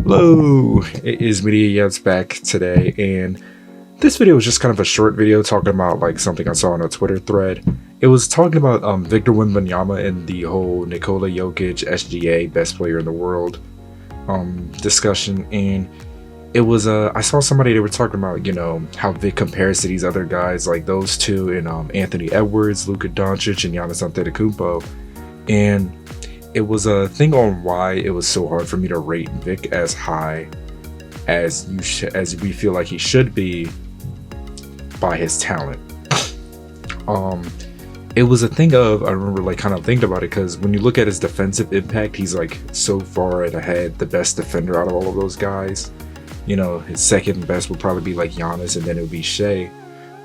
Hello, it is Media Yets back today, and this video was just kind of a short video talking about like something I saw on a Twitter thread. It was talking about Victor Wembanyama and the whole Nikola Jokic SGA best player in the world discussion, and it was I saw somebody, they were talking about, you know, how Vic compares to these other guys like those two and Anthony Edwards, Luka Doncic, and Giannis Antetokounmpo, and it was a thing on why it was so hard for me to rate Vic as high as as we feel like he should be by his talent. It was a thing of, I remember like kind of thinking about it, because when you look at his defensive impact, he's like so far ahead, the best defender out of all of those guys. You know, his second best would probably be like Giannis, and then it would be Shea.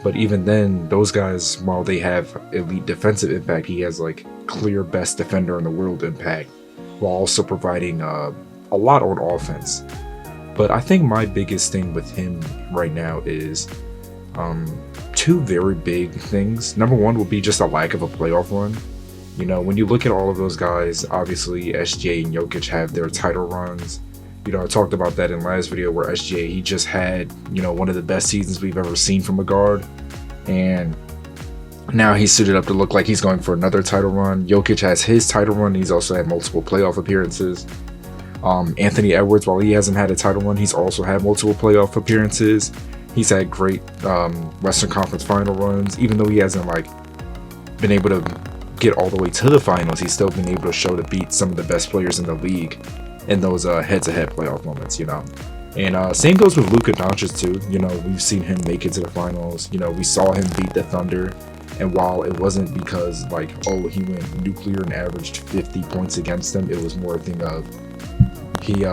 But even then, those guys, while they have elite defensive impact, he has like clear best defender in the world impact, while also providing a lot on offense. But I think my biggest thing with him right now is two very big things. Number one will be just a lack of a playoff run. You know, when you look at all of those guys, obviously SGA and Jokic have their title runs. You know, I talked about that in last video where SGA, he just had, you know, one of the best seasons we've ever seen from a guard. And now he's suited up to look like he's going for another title run. Jokic has his title run. He's also had multiple playoff appearances. Anthony Edwards, while he hasn't had a title run, he's also had multiple playoff appearances. He's had great Western Conference final runs. Even though he hasn't like been able to get all the way to the finals, he's still been able to show to beat some of the best players in the league in those head-to-head playoff moments, you know. And same goes with Luka Doncic too. You know, we've seen him make it to the finals. You know, we saw him beat the Thunder, and while it wasn't because like, oh, he went nuclear and averaged 50 points against them, it was more a thing of he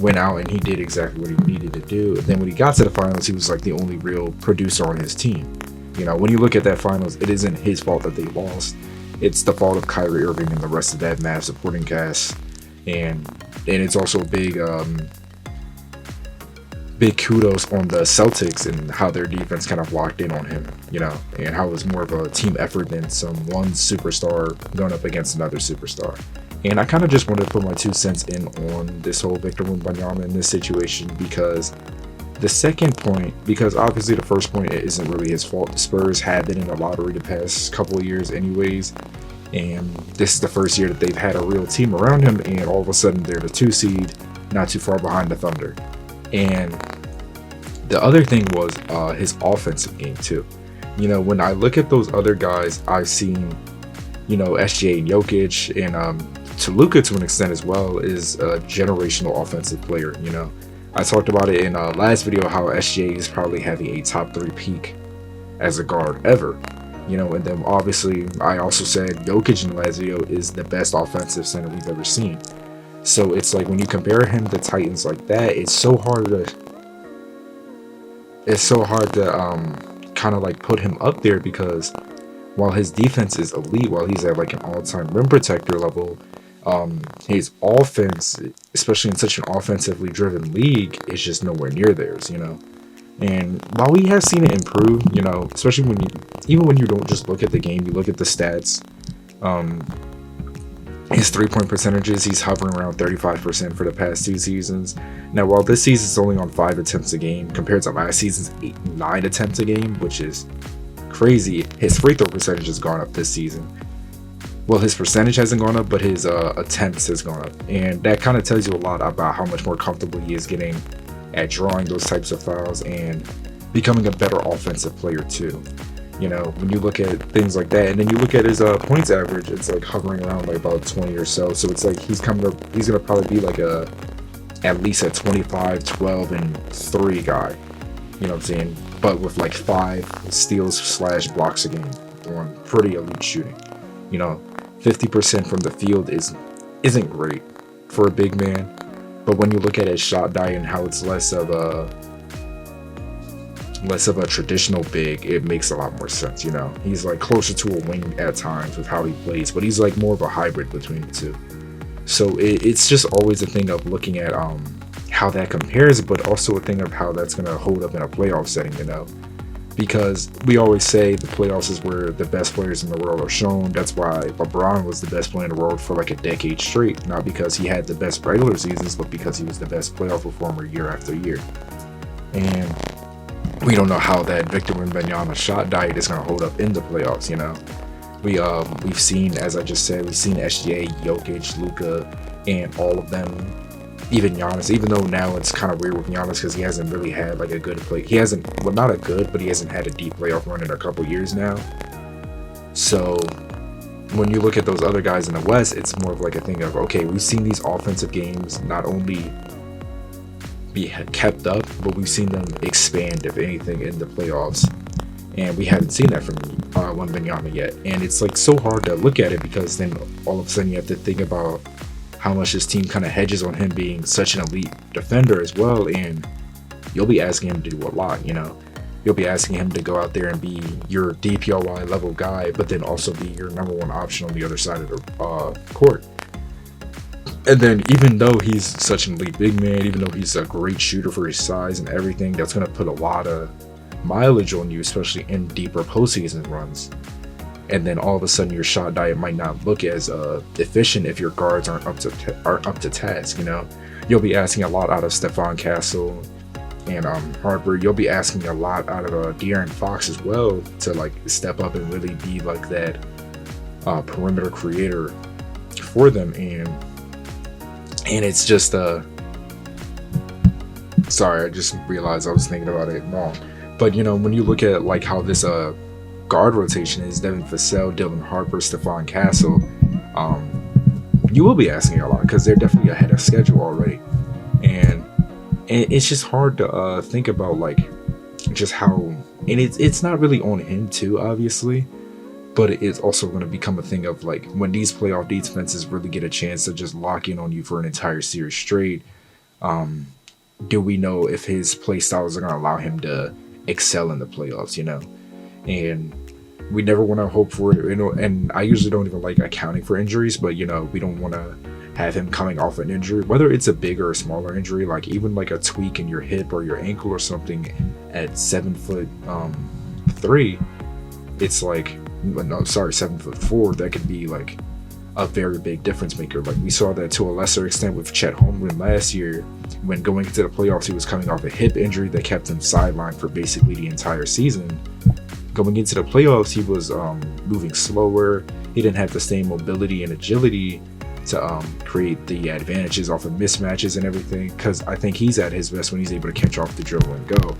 went out and he did exactly what he needed to do. And then when he got to the finals, he was like the only real producer on his team. You know, when you look at that finals, it isn't his fault that they lost. It's the fault of Kyrie Irving and the rest of that Mavs supporting cast. And it's also big kudos on the Celtics and how their defense kind of locked in on him, you know, and how it was more of a team effort than some one superstar going up against another superstar. And I kind of just wanted to put my 2 cents in on this whole Victor Wembanyama in this situation, because the second point, because obviously the first point isn't really his fault. The Spurs have been in the lottery the past couple of years anyways, and this is the first year that they've had a real team around him, and all of a sudden they're the 2 seed, not too far behind the Thunder. And the other thing was his offensive game too. You know, when I look at those other guys, I've seen, you know, SGA and Jokic, and to Luka to an extent as well, is a generational offensive player. You know, I talked about it in last video how SGA is probably having a top 3 peak as a guard ever. You know, and then obviously I also said Jokic in the last video is the best offensive center we've ever seen. So it's like when you compare him to Titans like that, it's so hard to kind of like put him up there, because while his defense is elite, while he's at like an all-time rim protector level, his offense, especially in such an offensively driven league, is just nowhere near theirs, you know. And while we have seen it improve, you know, especially even when you don't just look at the game, you look at the stats, his 3-point percentages, he's hovering around 35% for the past 2 seasons. Now, while this season's only on 5 attempts a game compared to last season's 8-9 attempts a game, which is crazy, his free throw percentage has gone up this season. Well, his percentage hasn't gone up, but his attempts has gone up. And that kind of tells you a lot about how much more comfortable he is getting at drawing those types of fouls and becoming a better offensive player too. You know, when you look at things like that, and then you look at his points average, it's like hovering around like about 20 or so. So it's like he's gonna probably be like at least a 25, 12, and 3 guy. You know what I'm saying? But with like 5 steals / blocks a game on pretty elite shooting. You know, 50% from the field isn't great for a big man. But when you look at his shot diet and how it's less of a traditional big, it makes a lot more sense. You know, he's like closer to a wing at times with how he plays, but he's like more of a hybrid between the two. So it's just always a thing of looking at how that compares, but also a thing of how that's going to hold up in a playoff setting. You know, because we always say the playoffs is where the best players in the world are shown. That's why LeBron was the best player in the world for like a decade straight, not because he had the best regular seasons, but because he was the best playoff performer year after year. And we don't know how that Victor Wembanyama shot diet is going to hold up in the playoffs. We've seen, as I just said, we've seen SGA, Jokic, Luka, and all of them. Even Giannis, even though now it's kind of weird with Giannis because he hasn't really had like a good play. He hasn't, well, not a good, but he hasn't had a deep playoff run in a couple years now. So when you look at those other guys in the West, it's more of like a thing of, okay, we've seen these offensive games not only be kept up, but we've seen them expand, if anything, in the playoffs. And we haven't seen that from Wembanyama yet. And it's like so hard to look at it because then all of a sudden you have to think about how much this team kind of hedges on him being such an elite defender as well, and you'll be asking him to do a lot. You'll be asking him to go out there and be your DPOY level guy, but then also be your number one option on the other side of the court. And then even though he's such an elite big man, even though he's a great shooter for his size and everything, that's going to put a lot of mileage on you, especially in deeper postseason runs. And then all of a sudden your shot diet might not look as efficient if your guards aren't up to task. You'll be asking a lot out of Stephon Castle and Harper. You'll be asking a lot out of De'Aaron Fox as well to like step up and really be like that perimeter creator for them. And it's just sorry, I just realized I was thinking about it wrong. But when you look at like how this guard rotation is, Devin Vassell, Dylan Harper, Stephon Castle, you will be asking a lot because they're definitely ahead of schedule already. And it's just hard to think about like just how, and it's not really on him too, obviously, but it is also going to become a thing of like when these playoff defenses really get a chance to just lock in on you for an entire series straight. Do we know if his play styles are going to allow him to excel in the playoffs? And we never want to hope for it, and I usually don't even like accounting for injuries, but we don't want to have him coming off an injury, whether it's a big or a smaller injury, like even like a tweak in your hip or your ankle or something at 7'3", it's like, no, sorry, 7'4", that could be like a very big difference maker. Like we saw that to a lesser extent with Chet Holmgren last year, when going into the playoffs, he was coming off a hip injury that kept him sidelined for basically the entire season. Going into the playoffs, he was moving slower. He didn't have the same mobility and agility to create the advantages off of mismatches and everything, because I think he's at his best when he's able to catch off the dribble and go.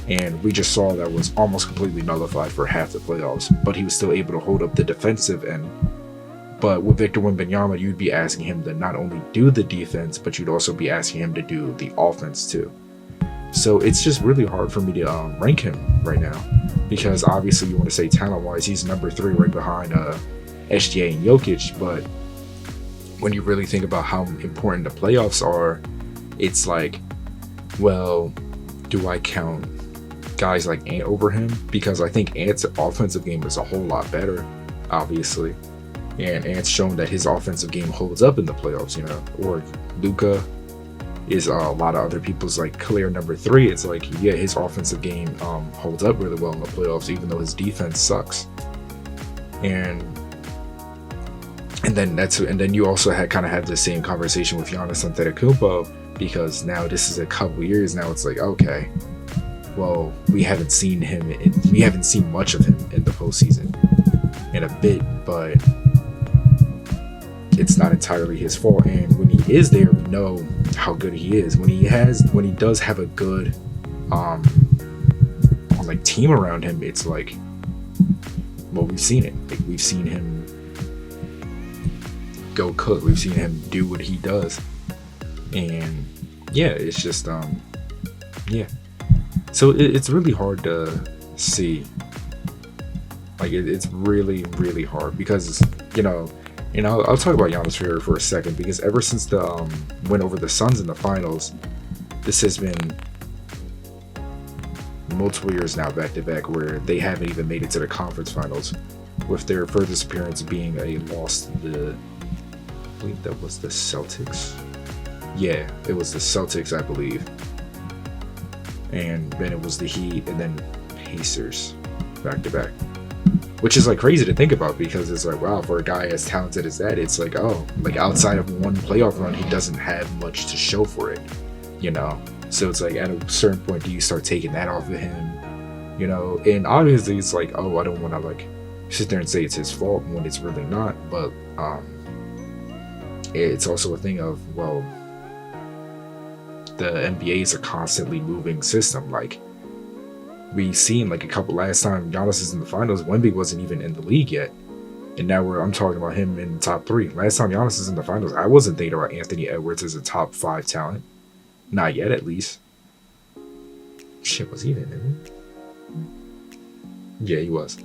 And we just saw that was almost completely nullified for half the playoffs, but he was still able to hold up the defensive end. But with Victor Wembanyama, you'd be asking him to not only do the defense, but you'd also be asking him to do the offense too. So it's just really hard for me to rank him right now, because obviously you want to say talent-wise, he's number 3 right behind SGA and Jokic, but when you really think about how important the playoffs are, it's like, well, do I count guys like Ant over him? Because I think Ant's offensive game is a whole lot better, obviously. And Ant's shown that his offensive game holds up in the playoffs, or Luka is a lot of other people's like clear number 3. It's like, yeah, his offensive game holds up really well in the playoffs, even though his defense sucks. And then you also kind of have the same conversation with Giannis Antetokounmpo, because now this is a couple years now. It's like, okay, well, we haven't seen much of him in the postseason in a bit, but it's not entirely his fault. And when he is there, we know how good he is. When he does have a good like team around him, it's like, well, we've seen it. Like, we've seen him go cook. We've seen him do what he does. And yeah, it's just yeah. So it's really hard to see. Like it's really, really hard because I'll talk about Giannis for a second, because ever since the win over the Suns in the finals, this has been multiple years now back to back where they haven't even made it to the conference finals, with their furthest appearance being a loss to I believe that was the Celtics. Yeah, it was the Celtics, I believe. And then it was the Heat, and then Pacers back to back, which is like crazy to think about because it's like, wow, for a guy as talented as that, it's like, oh, like outside of one playoff run, he doesn't have much to show for it, you know? So it's like at a certain point, do you start taking that off of him, you know? And obviously it's like, oh, I don't want to like sit there and say it's his fault when it's really not, but it's also a thing of, well, the NBA is a constantly moving system. Like we've seen like a couple last time Giannis is in the finals, Wemby wasn't even in the league yet, and now I'm talking about him in the top 3. Last time Giannis is in the finals, I wasn't thinking about Anthony Edwards as a top 5 talent, not yet at least. Shit, was he in it? Yeah, he was.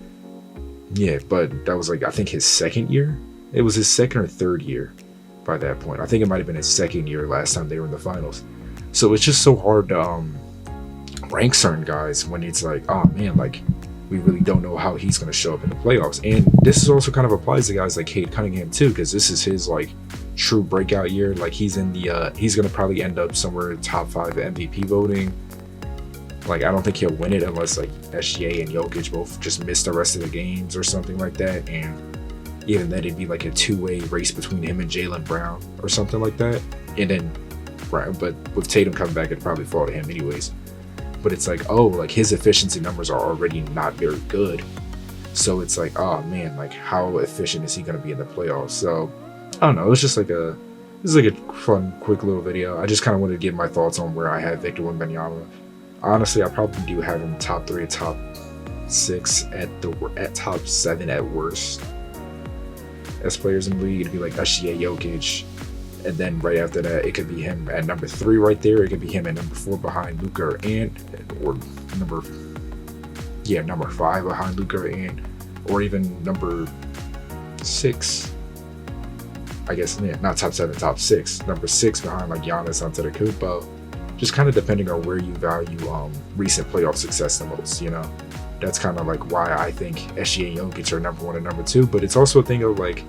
Yeah, but that was like, I think his second year. It was his second or third year by that point. I think it might have been his second year last time they were in the finals. So it's just so hard to rank certain guys when it's like, oh man, like we really don't know how he's going to show up in the playoffs. And this is also kind of applies to guys like Cade Cunningham too, because this is his like true breakout year. Like he's in the he's going to probably end up somewhere in top 5 MVP voting. Like I don't think he'll win it unless like SGA and Jokic both just miss the rest of the games or something like that. And even then it'd be like a 2-way race between him and Jaylen Brown or something like that. And then but with Tatum coming back, it'd probably fall to him anyways. But it's like, oh, like his efficiency numbers are already not very good. So it's like, oh man, like how efficient is he going to be in the playoffs? So I don't know. It's just like this is like a fun, quick little video. I just kind of wanted to give my thoughts on where I have Victor Wembanyama. Honestly, I probably do have him top 3, top 6 at top 7 at worst as players in the league. It'd be like SGA, Jokic. And then right after that, it could be him at number 3 right there. It could be him at number 4 behind Luka or Ant, or number 5 behind Luka or Ant, or even number 6. I guess, yeah, not top 7, top 6. Number 6 behind like Giannis Antetokounmpo. Just kind of depending on where you value recent playoff success the most, you know. That's kind of like why I think SGA and Jokic are number 1 and number 2. But it's also a thing of like,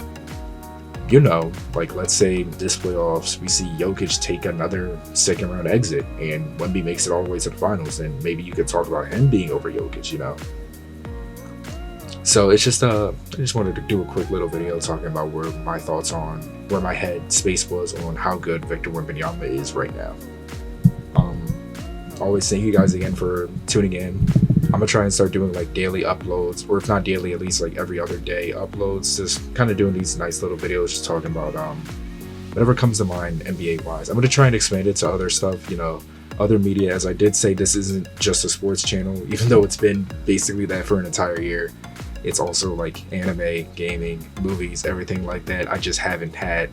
you know, like let's say this playoffs we see Jokic take another second round exit and Wemby makes it all the way to the finals, and maybe you could talk about him being over Jokic, you know. So it's just I just wanted to do a quick little video talking about where my thoughts on where my head space was on how good Victor Wembanyama is right now. Always thank you guys again for tuning in. I'm gonna try and start doing like daily uploads, or if not daily, at least like every other day uploads. Just kind of doing these nice little videos, just talking about whatever comes to mind NBA wise. I'm gonna try and expand it to other stuff, you know, other media. As I did say, this isn't just a sports channel, even though it's been basically that for an entire year. It's also like anime, gaming, movies, everything like that. I just haven't had.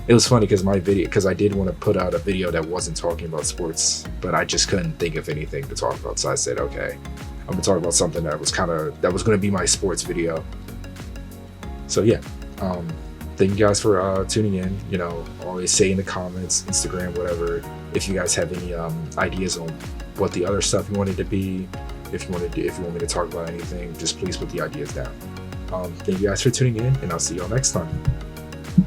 It was funny because I did want to put out a video that wasn't talking about sports, but I just couldn't think of anything to talk about. So I said, okay, I'm gonna talk about something that was going to be my sports video. So yeah, thank you guys for tuning in. You know, always say in the comments, Instagram, whatever, if you guys have any ideas on what the other stuff you wanted to be. If you want me to talk about anything, just please put the ideas down. Thank you guys for tuning in, and I'll see y'all next time.